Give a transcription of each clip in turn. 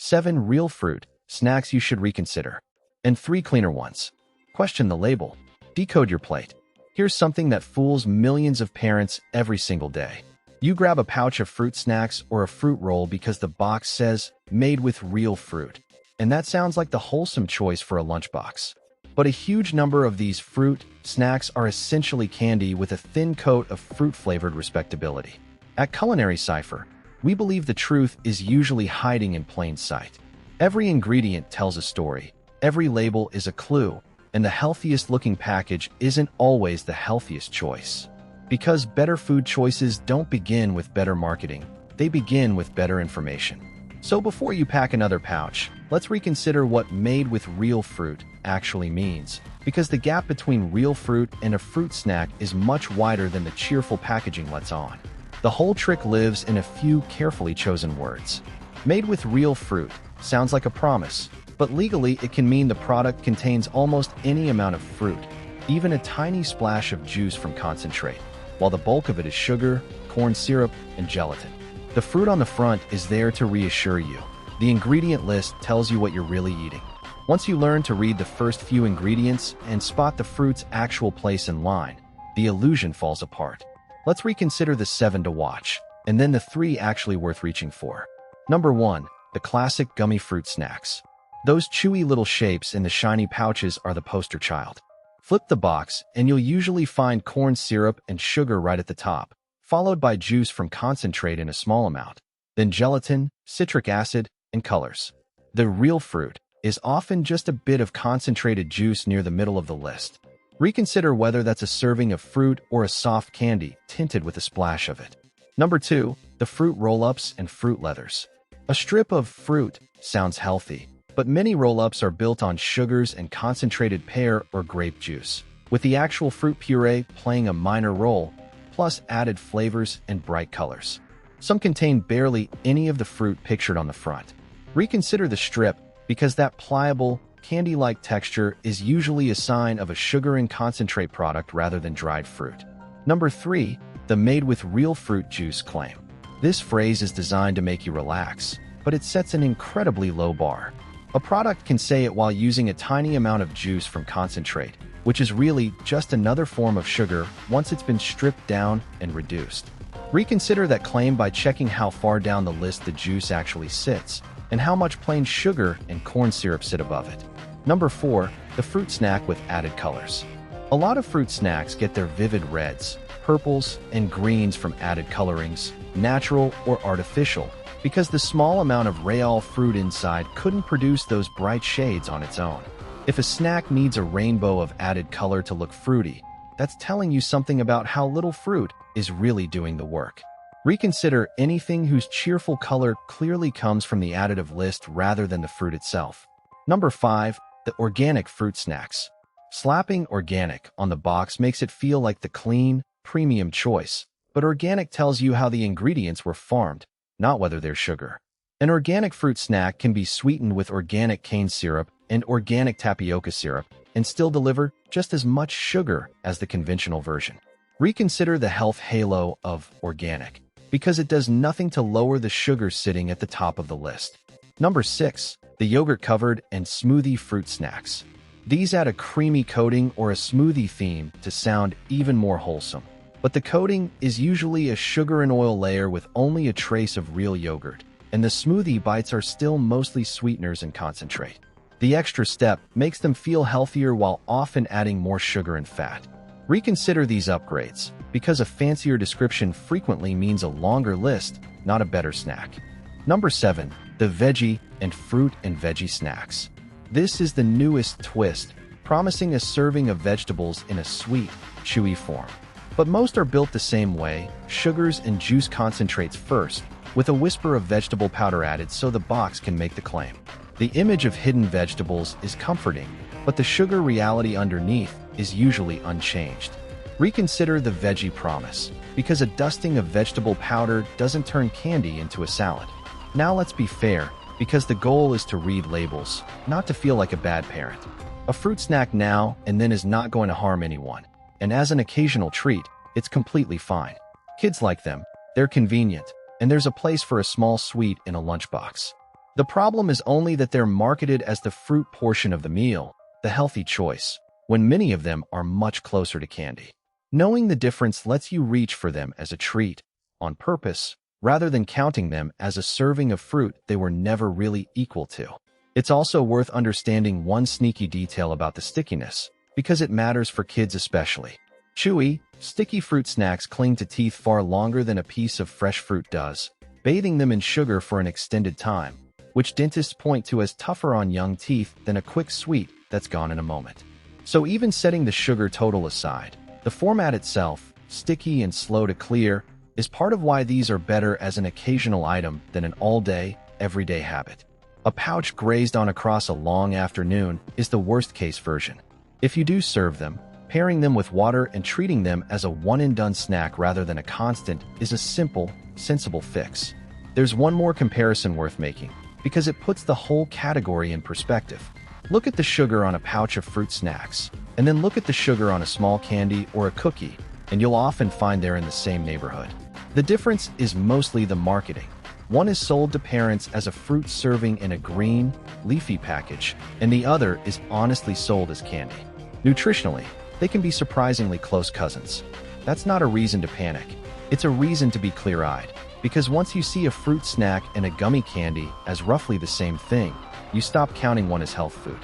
7 real fruit snacks you should reconsider, and 3 cleaner ones. Question the label. Decode your plate. Here's something that fools millions of parents every single day. You grab a pouch of fruit snacks or a fruit roll because the box says, made with real fruit. And that sounds like the wholesome choice for a lunchbox. But a huge number of these fruit snacks are essentially candy with a thin coat of fruit-flavored respectability. At Culinary Cipher, we believe the truth is usually hiding in plain sight. Every ingredient tells a story, every label is a clue, and the healthiest-looking package isn't always the healthiest choice. Because better food choices don't begin with better marketing, they begin with better information. So before you pack another pouch, let's reconsider what made with real fruit actually means, because the gap between real fruit and a fruit snack is much wider than the cheerful packaging lets on. The whole trick lives in a few carefully chosen words. Made with real fruit sounds like a promise, but legally it can mean the product contains almost any amount of fruit, even a tiny splash of juice from concentrate, while the bulk of it is sugar, corn syrup, and gelatin. The fruit on the front is there to reassure you. The ingredient list tells you what you're really eating. Once you learn to read the first few ingredients and spot the fruit's actual place in line, the illusion falls apart. Let's reconsider the 7 to watch, and then the 3 actually worth reaching for. Number 1. The classic gummy fruit snacks. Those chewy little shapes in the shiny pouches are the poster child. Flip the box, and you'll usually find corn syrup and sugar right at the top, followed by juice from concentrate in a small amount, then gelatin, citric acid, and colors. The real fruit is often just a bit of concentrated juice near the middle of the list. Reconsider whether that's a serving of fruit or a soft candy tinted with a splash of it. Number 2. The fruit roll-ups and fruit leathers. A strip of fruit sounds healthy, but many roll-ups are built on sugars and concentrated pear or grape juice, with the actual fruit puree playing a minor role, plus added flavors and bright colors. Some contain barely any of the fruit pictured on the front. Reconsider the strip, because that pliable, candy-like texture is usually a sign of a sugar and concentrate product rather than dried fruit. Number 3. The made with real fruit juice claim. This phrase is designed to make you relax, but it sets an incredibly low bar. A product can say it while using a tiny amount of juice from concentrate, which is really just another form of sugar once it's been stripped down and reduced. Reconsider that claim by checking how far down the list the juice actually sits, and how much plain sugar and corn syrup sit above it. Number 4. The fruit snack with added colors. A lot of fruit snacks get their vivid reds, purples, and greens from added colorings, natural or artificial, because the small amount of real fruit inside couldn't produce those bright shades on its own. If a snack needs a rainbow of added color to look fruity, that's telling you something about how little fruit is really doing the work. Reconsider anything whose cheerful color clearly comes from the additive list rather than the fruit itself. Number 5. The organic fruit snacks. Slapping organic on the box makes it feel like the clean, premium choice, but organic tells you how the ingredients were farmed, not whether they're sugar. An organic fruit snack can be sweetened with organic cane syrup and organic tapioca syrup and still deliver just as much sugar as the conventional version. Reconsider the health halo of organic, because it does nothing to lower the sugar sitting at the top of the list. Number 6. The yogurt-covered and smoothie fruit snacks. These add a creamy coating or a smoothie theme to sound even more wholesome. But the coating is usually a sugar and oil layer with only a trace of real yogurt, and the smoothie bites are still mostly sweeteners and concentrate. The extra step makes them feel healthier while often adding more sugar and fat. Reconsider these upgrades, because a fancier description frequently means a longer list, not a better snack. Number 7. The veggie and fruit and veggie snacks. This is the newest twist, promising a serving of vegetables in a sweet, chewy form. But most are built the same way, sugars and juice concentrates first, with a whisper of vegetable powder added so the box can make the claim. The image of hidden vegetables is comforting, but the sugar reality underneath is usually unchanged. Reconsider the veggie promise, because a dusting of vegetable powder doesn't turn candy into a salad. Now let's be fair, because the goal is to read labels, not to feel like a bad parent. A fruit snack now and then is not going to harm anyone, and as an occasional treat, it's completely fine. Kids like them, they're convenient, and there's a place for a small sweet in a lunchbox. The problem is only that they're marketed as the fruit portion of the meal, the healthy choice, when many of them are much closer to candy. Knowing the difference lets you reach for them as a treat, on purpose, rather than counting them as a serving of fruit they were never really equal to. It's also worth understanding one sneaky detail about the stickiness, because it matters for kids especially. Chewy, sticky fruit snacks cling to teeth far longer than a piece of fresh fruit does, bathing them in sugar for an extended time, which dentists point to as tougher on young teeth than a quick sweet that's gone in a moment. So even setting the sugar total aside, the format itself, sticky and slow to clear, is part of why these are better as an occasional item than an all-day, everyday habit. A pouch grazed on across a long afternoon is the worst-case version. If you do serve them, pairing them with water and treating them as a one-and-done snack rather than a constant is a simple, sensible fix. There's one more comparison worth making, because it puts the whole category in perspective. Look at the sugar on a pouch of fruit snacks, and then look at the sugar on a small candy or a cookie, and you'll often find they're in the same neighborhood. The difference is mostly the marketing. One is sold to parents as a fruit serving in a green, leafy package, and the other is honestly sold as candy. Nutritionally, they can be surprisingly close cousins. That's not a reason to panic. It's a reason to be clear-eyed, because once you see a fruit snack and a gummy candy as roughly the same thing, you stop counting one as health food.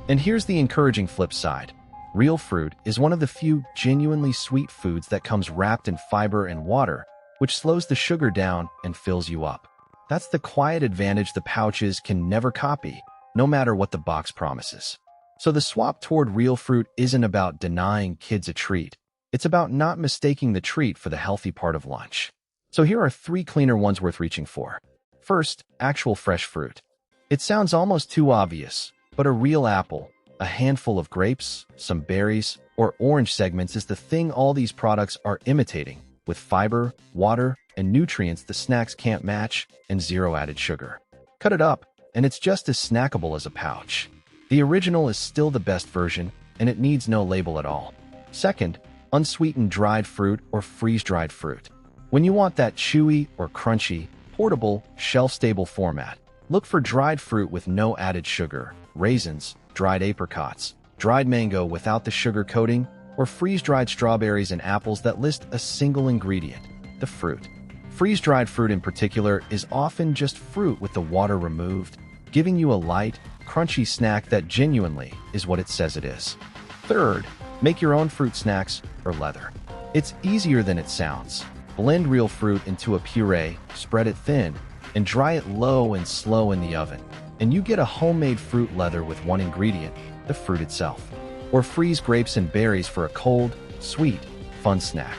And here's the encouraging flip side. Real fruit is one of the few genuinely sweet foods that comes wrapped in fiber and water, which slows the sugar down and fills you up. That's the quiet advantage the pouches can never copy, no matter what the box promises. So the swap toward real fruit isn't about denying kids a treat. It's about not mistaking the treat for the healthy part of lunch. So here are 3 cleaner ones worth reaching for. First, actual fresh fruit. It sounds almost too obvious, but a real apple, a handful of grapes, some berries, or orange segments is the thing all these products are imitating, with fiber, water, and nutrients the snacks can't match, and zero added sugar. Cut it up, and it's just as snackable as a pouch. The original is still the best version, and it needs no label at all. Second, unsweetened dried fruit or freeze-dried fruit. When you want that chewy or crunchy, portable, shelf-stable format, look for dried fruit with no added sugar, raisins, dried apricots, dried mango without the sugar coating, or freeze-dried strawberries and apples that list a single ingredient, the fruit. Freeze-dried fruit in particular is often just fruit with the water removed, giving you a light, crunchy snack that genuinely is what it says it is. Third, make your own fruit snacks or leather. It's easier than it sounds. Blend real fruit into a puree, spread it thin, and dry it low and slow in the oven. And you get a homemade fruit leather with one ingredient, the fruit itself. Or freeze grapes and berries for a cold, sweet, fun snack.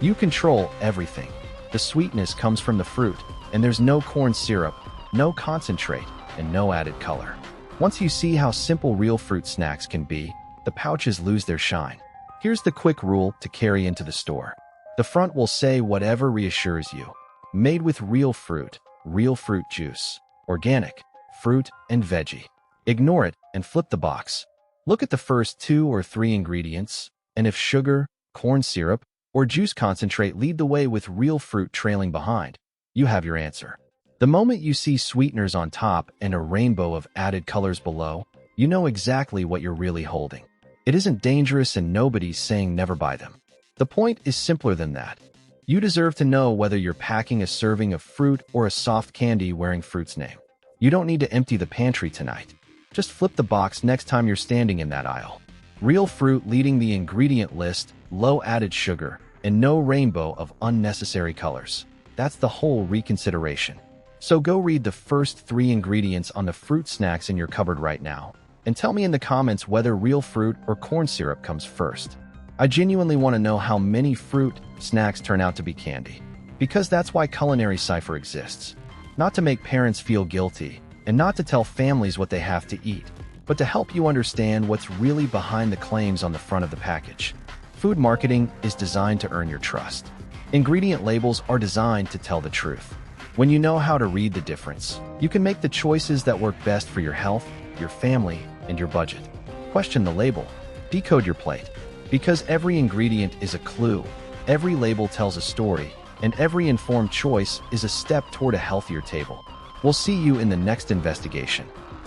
You control everything. The sweetness comes from the fruit, and there's no corn syrup, no concentrate, and no added color. Once you see how simple real fruit snacks can be, the pouches lose their shine. Here's the quick rule to carry into the store. The front will say whatever reassures you. Made with real fruit juice, organic, fruit, and veggie. Ignore it and flip the box. Look at the first 2 or 3 ingredients, and if sugar, corn syrup, or juice concentrate lead the way with real fruit trailing behind, you have your answer. The moment you see sweeteners on top and a rainbow of added colors below, you know exactly what you're really holding. It isn't dangerous and nobody's saying never buy them. The point is simpler than that. You deserve to know whether you're packing a serving of fruit or a soft candy wearing fruit's name. You don't need to empty the pantry tonight. Just flip the box next time you're standing in that aisle. Real fruit leading the ingredient list, low added sugar, and no rainbow of unnecessary colors. That's the whole reconsideration. So go read the first 3 ingredients on the fruit snacks in your cupboard right now, and tell me in the comments whether real fruit or corn syrup comes first. I genuinely want to know how many fruit snacks turn out to be candy, because that's why Culinary Cipher exists. Not to make parents feel guilty, and not to tell families what they have to eat, but to help you understand what's really behind the claims on the front of the package. Food marketing is designed to earn your trust. Ingredient labels are designed to tell the truth. When you know how to read the difference, you can make the choices that work best for your health, your family, and your budget. Question the label. Decode your plate. Because every ingredient is a clue, every label tells a story, and every informed choice is a step toward a healthier table. We'll see you in the next investigation.